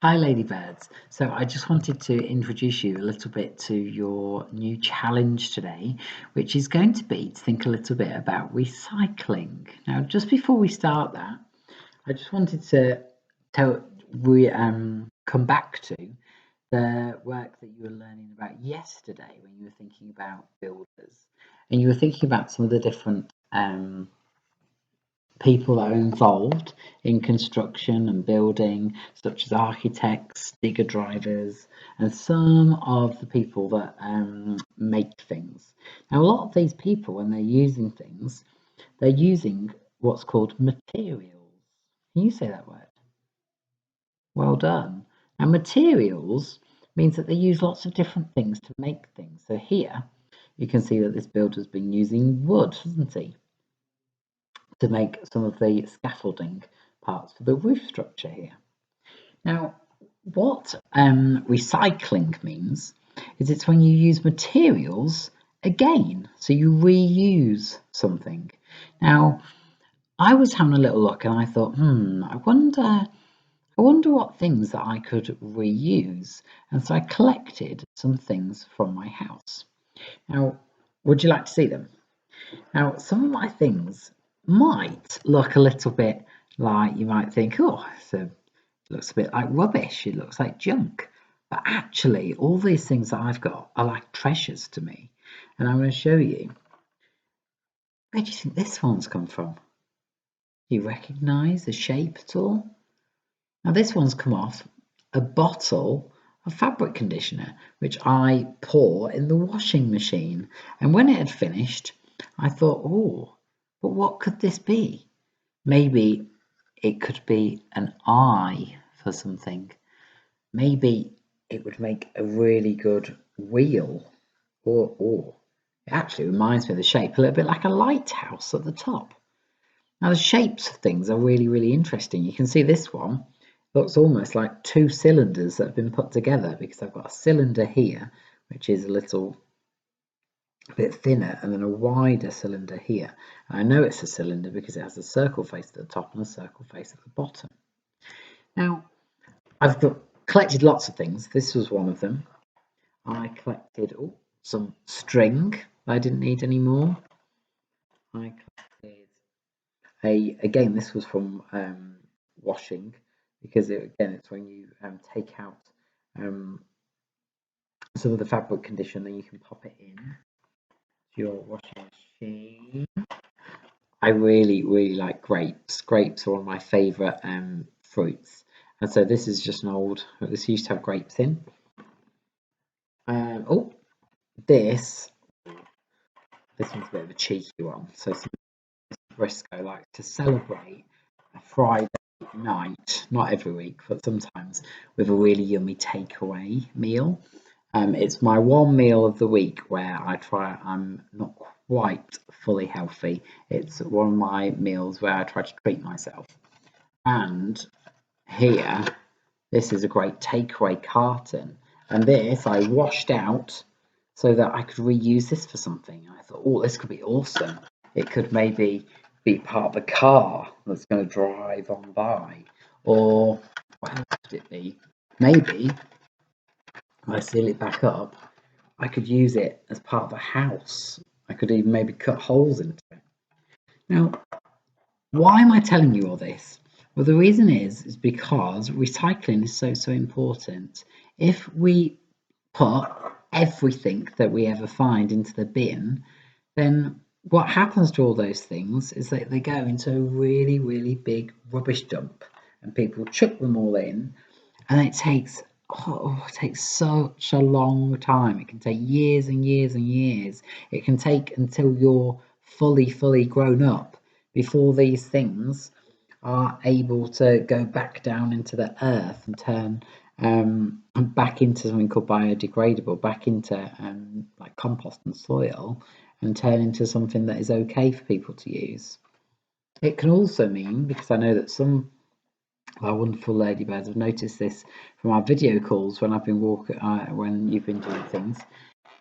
Hi, Ladybirds. So I just wanted to introduce you a little bit to your new challenge today, which is going to be to think a little bit about recycling. Now, just before we start that, I just wanted to tell we come back to the work that you were learning about yesterday when you were thinking about builders, and you were thinking about some of the different people that are involved in construction and building, such as architects, digger drivers, and some of the people that make things. Now, a lot of these people, when they're using things, they're using what's called materials. Can you say that word? Well done. Now, materials means that they use lots of different things to make things. So here, you can see that this builder's been using wood, hasn't he, to make some of the scaffolding parts for the roof structure here. Now, what recycling means is it's when you use materials again, so you reuse something. Now, I was having a little look and I thought, I wonder what things that I could reuse. And so I collected some things from my house. Now, would you like to see them? Now, some of my things might look a little bit like you might think, oh, it looks a bit like rubbish, it looks like junk. But actually, all these things that I've got are like treasures to me. And I'm going to show you. Where do you think this one's come from? Do you recognise the shape at all? Now, this one's come off a bottle of fabric conditioner, which I pour in the washing machine. And when it had finished, I thought, oh, but what could this be? Maybe it could be an eye for something. Maybe it would make a really good wheel. Or it actually reminds me of the shape, a little bit like a lighthouse at the top. Now the shapes of things are really, really interesting. You can see this one looks almost like two cylinders that have been put together, because I've got a cylinder here, which is a little bit thinner, and then a wider cylinder here. And I know it's a cylinder because it has a circle face at the top and a circle face at the bottom. Now, I've collected lots of things. This was one of them. I collected some string I didn't need anymore. I collected again, this was from washing, because it's when you take out some of the fabric conditioner, then you can pop it in your washing machine. I really, really like grapes. Grapes are one of my favourite fruits. And so this is just this used to have grapes in. This one's a bit of a cheeky one. So Briscoe likes to celebrate a Friday night, not every week, but sometimes, with a really yummy takeaway meal. It's my one meal of the week where I'm not quite fully healthy. It's one of my meals where I try to treat myself. And here, this is a great takeaway carton. And this I washed out so that I could reuse this for something. And I thought, oh, this could be awesome. It could maybe be part of a car that's going to drive on by. Or what else could it be? Maybe if I seal it back up, I could use it as part of a house. I could even maybe cut holes into it. Now, why am I telling you all this? Well, the reason is because recycling is so important. If we put everything that we ever find into the bin, then what happens to all those things is that they go into a really, really big rubbish dump, and people chuck them all in, and it takes such a long time. It can take years and years and years. It can take until you're fully grown up before these things are able to go back down into the earth and turn back into something called biodegradable, back into like compost and soil, and turn into something that is okay for people to use. It can also mean, because I know that some our wonderful ladybirds have noticed this from our video calls when I've been when you've been doing things,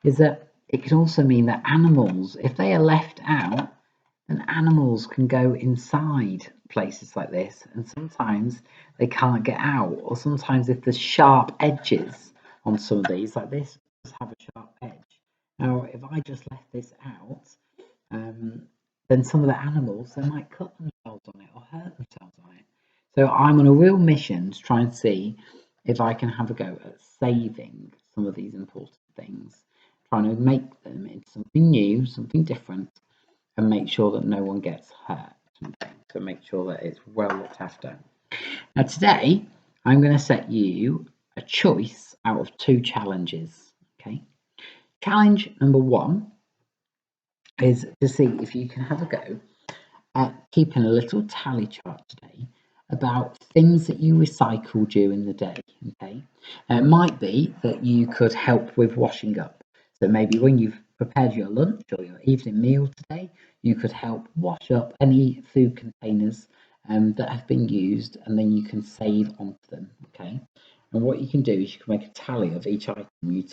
is that it can also mean that animals, if they are left out, And animals can go inside places like this, and sometimes they can't get out, or sometimes if there's sharp edges on some of these, like this does have a sharp edge. Now, if I just left this out, then some of the animals, they might cut themselves on it or hurt themselves on it. So I'm on a real mission to try and see if I can have a go at saving some of these important things, trying to make them into something new, something different, and make sure that no one gets hurt. So make sure that it's well looked after. Now today, I'm going to set you a choice out of 2 challenges. Okay. Challenge number 1 is to see if you can have a go at keeping a little tally chart today about things that you recycle during the day. Okay. Now, it might be that you could help with washing up. So maybe when you've prepared your lunch or your evening meal today, you could help wash up any food containers that have been used, and then you can save onto them. Okay. And what you can do is you can make a tally of each item you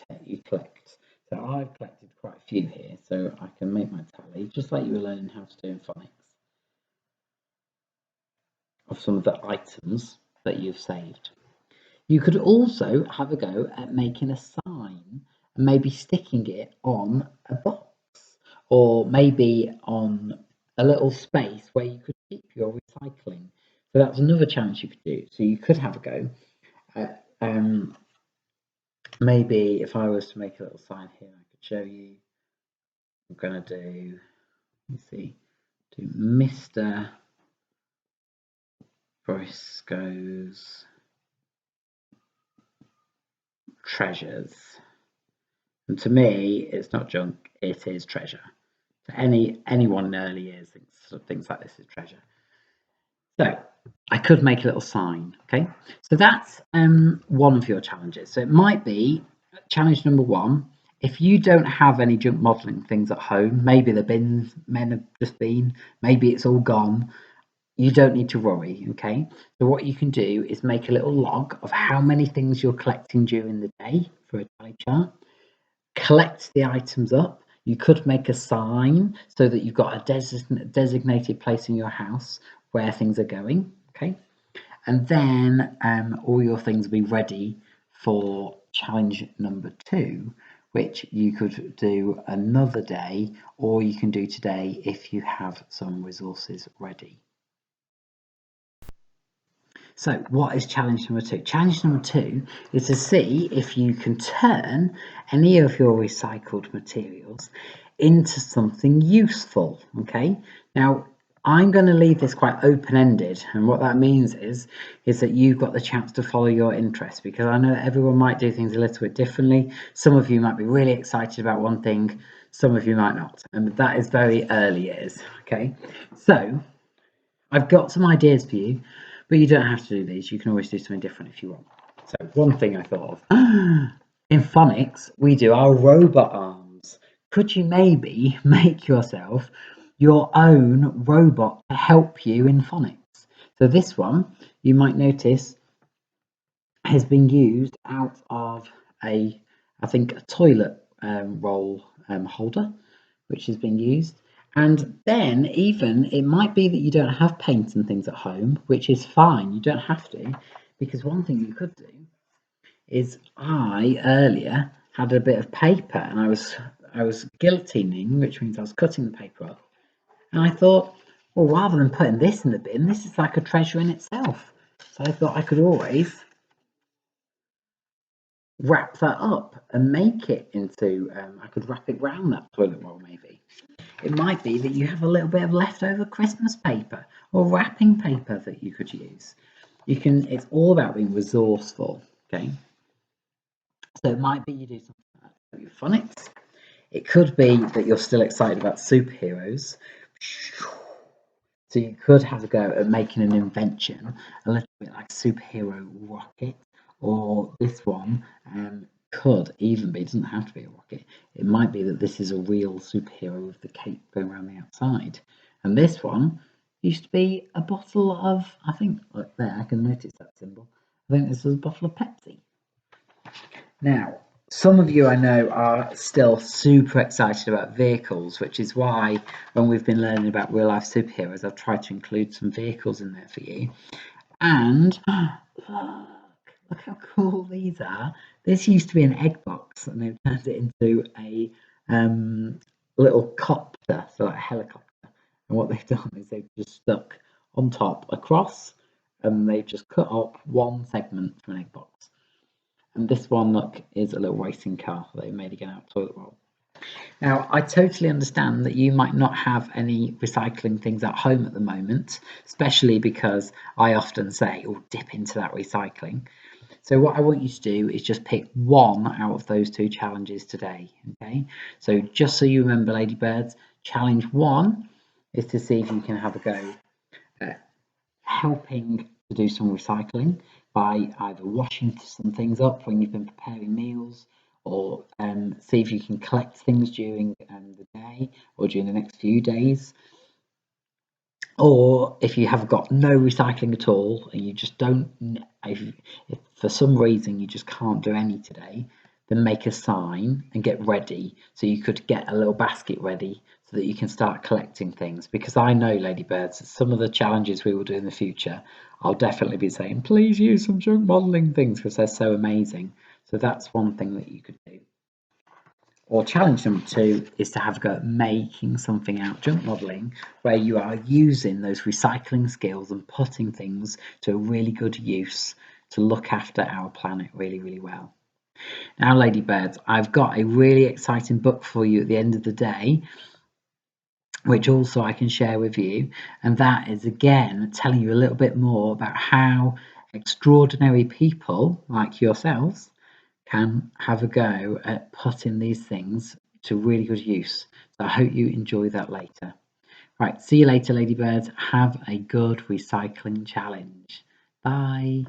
collect. So I've collected quite a few here, so I can make my tally, just like you were learning how to do in phonics, of some of the items that you've saved. You could also have a go at making a sign and maybe sticking it on a box, or maybe on a little space where you could keep your recycling. So that's another challenge you could do. So you could have a go at, maybe if I was to make a little sign here, I could show you. I'm going to do, let's see, do Mr. Briscoe's treasures. And to me, it's not junk, it is treasure. To anyone in early years thinks like this is treasure. So I could make a little sign, okay? So that's one of your challenges. So it might be challenge number 1. If you don't have any junk modelling things at home, maybe the bins men have just been, maybe it's all gone, you don't need to worry, okay? So what you can do is make a little log of how many things you're collecting during the day for a tally chart. Collect the items up. You could make a sign so that you've got a designated place in your house where things are going, okay? And then all your things will be ready for challenge number 2, which you could do another day, or you can do today if you have some resources ready. So what is challenge number 2? Challenge number 2 is to see if you can turn any of your recycled materials into something useful, okay? Now, I'm going to leave this quite open-ended, and what that means is that you've got the chance to follow your interest, because I know that everyone might do things a little bit differently. Some of you might be really excited about one thing, some of you might not, and that is very early years, okay? So I've got some ideas for you, but you don't have to do these. You can always do something different if you want. So one thing I thought of, in phonics, we do our robot arms. Could you maybe make yourself your own robot to help you in phonics? So this one, you might notice, has been used out of I think a toilet roll holder, which has been used. And then even it might be that you don't have paint and things at home, which is fine. You don't have to, because one thing you could do is I earlier had a bit of paper and I was guillotining, which means I was cutting the paper up. And I thought, well, rather than putting this in the bin, this is like a treasure in itself. So I thought I could always wrap that up and make it into, I could wrap it round that toilet roll maybe. It might be that you have a little bit of leftover Christmas paper or wrapping paper that you could use. It's all about being resourceful, okay? So it might be you do something like that with phonics. It could be that you're still excited about superheroes. So you could have a go at making an invention, a little bit like superhero rocket, or this one could even be, it doesn't have to be a rocket, it might be that this is a real superhero with the cape going around the outside. And this one used to be a bottle of, I think, look there, I can notice that symbol. I think this was a bottle of Pepsi. Now, Some of you I know are still super excited about vehicles, which is why when we've been learning about real life superheroes, I've tried to include some vehicles in there for you. And look how cool these are. This used to be an egg box and they've turned it into a little copter, so like a helicopter. And what they've done is they've just stuck on top a cross and they've just cut up one segment from an egg box. And this one, look, is a little racing car that they made again out of toilet roll. Now, I totally understand that you might not have any recycling things at home at the moment, especially because I often say, oh, dip into that recycling. So what I want you to do is just pick one out of those two challenges today, okay? So just so you remember, Ladybirds, challenge 1 is to see if you can have a go at helping to do some recycling by either washing some things up when you've been preparing meals, or see if you can collect things during the day or during the next few days. Or if you have got no recycling at all and you just don't, if for some reason you just can't do any today, then make a sign and get ready. So you could get a little basket ready so that you can start collecting things. Because I know, Ladybirds, some of the challenges we will do in the future, I'll definitely be saying, please use some junk modelling things because they're so amazing. So that's one thing that you could do. Or challenge number 2 is to have a go at making something out, junk modelling, where you are using those recycling skills and putting things to a really good use to look after our planet really, really well. Now, Ladybirds, I've got a really exciting book for you at the end of the day, which also I can share with you. And that is, again, telling you a little bit more about how extraordinary people like yourselves can have a go at putting these things to really good use. So I hope you enjoy that later. Right, see you later, Ladybirds. Have a good recycling challenge. Bye.